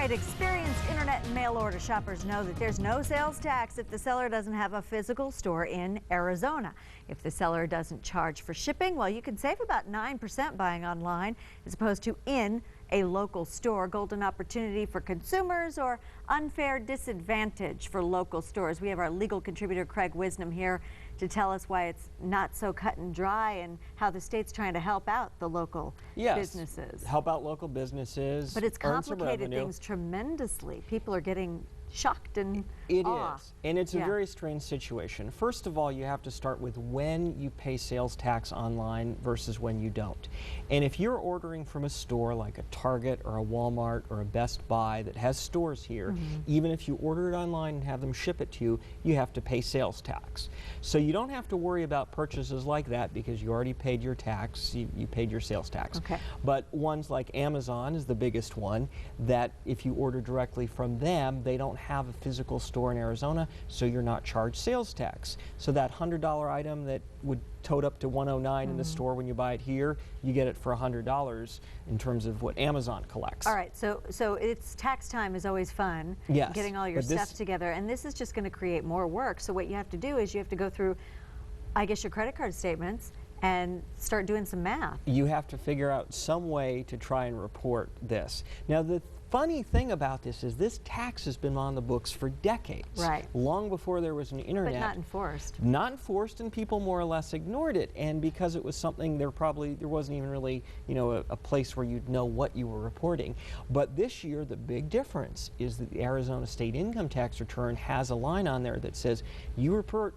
right, experienced internet and mail order shoppers know that there's no sales tax if the seller doesn't have a physical store in Arizona. If the seller doesn't charge for shipping, well, you can save about 9% buying online as opposed to in a local store. Golden opportunity for consumers or unfair disadvantage for local stores. We have our legal contributor Craig Wisdom here to tell us why it's not so cut and dry and how the state's trying to help out the local businesses. Help out local businesses. But it's complicated things tremendously. People are getting shocked and awe. It is, and it's a very strange situation. First of all, you have to start with when you pay sales tax online versus when you don't. And if you're ordering from a store like a Target or a Walmart or a Best Buy that has stores here, even if you order it online and have them ship it to you, you have to pay sales tax. So you don't have to worry about purchases like that because you already paid your tax, you paid your sales tax. Okay. But ones like Amazon is the biggest one, that if you order directly from them, they don't have a physical store in Arizona, so you're not charged sales tax. So that $100 item that would tote up to $109 in the store when you buy it here, you get it for $100 in terms of what Amazon collects. All right, so it's tax time is always fun, getting all your stuff together, and this is just going to create more work. So what you have to do is you have to go through, I guess, your credit card statements and start doing some math. You have to figure out some way to try and report this. Now, the funny thing about this is this tax has been on the books for decades. Right. Long before there was an internet. But not enforced. Not enforced, and people more or less ignored it. And because it was something there wasn't even really, a place where you'd know what you were reporting. But this year, the big difference is that the Arizona state income tax return has a line on there that says you report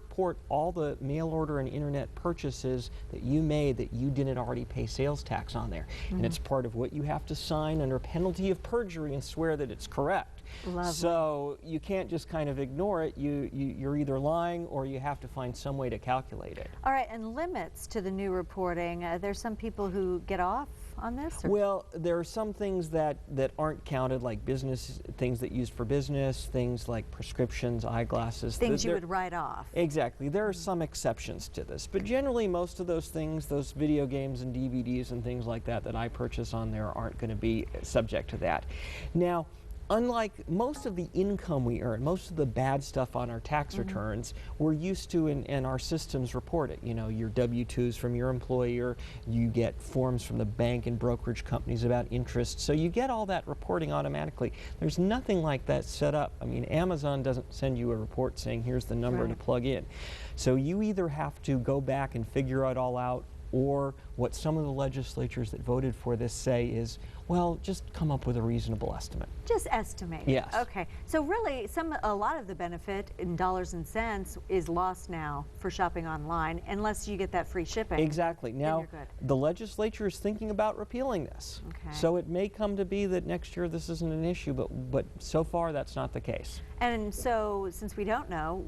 all the mail order and internet purchases that you made that you didn't already pay sales tax on there. And it's part of what you have to sign under penalty of perjury and swear that it's correct. Lovely. So you can't just kind of ignore it. You're either lying or you have to find some way to calculate it. All right, and limits to the new reporting. There's some people who get off on this? Or? Well, there are some things that aren't counted, like business, things that used for business, things like prescriptions, eyeglasses. Things you would write off. Exactly. There are some exceptions to this, but generally most of those things, those video games and DVDs and things like that I purchase on there aren't going to be subject to that. Now, unlike most of the income we earn, most of the bad stuff on our tax returns, we're used to and our systems report it. Your W-2s from your employer, you get forms from the bank and brokerage companies about interest, so you get all that reporting automatically. There's nothing like that set up. I mean, Amazon doesn't send you a report saying here's the number to plug in. So you either have to go back and figure it all out, or what some of the legislatures that voted for this say is, well, just come up with a reasonable estimate. Just estimate. Yes. Okay. So really, a lot of the benefit in dollars and cents is lost now for shopping online, unless you get that free shipping. Exactly. Now, the legislature is thinking about repealing this. Okay. So it may come to be that next year this isn't an issue, but so far that's not the case. And so, since we don't know,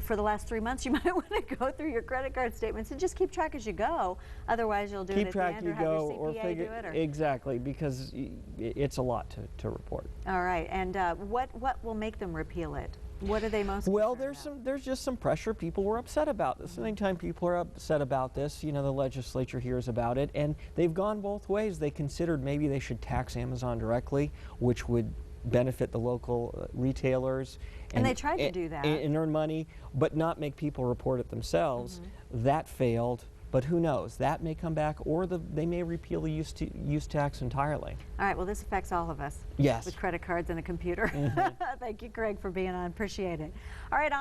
for the last 3 months, you might want to go through your credit card statements and just keep track as you go. Otherwise, you'll do it at the end, or have your CPA do it. Or exactly, because it's a lot to report. All right, and what will make them repeal it? What are they most concerned about? There's just some pressure. People were upset about this. Anytime people are upset about this, the legislature hears about it, and they've gone both ways. They considered maybe they should tax Amazon directly, which would benefit the local retailers. And they tried to do that. And earn money, but not make people report it themselves. That failed. But who knows? That may come back, or they may repeal the use tax entirely. All right, well, this affects all of us. Yes. With credit cards and a computer. Thank you, Craig, for being on. Appreciate it. All right.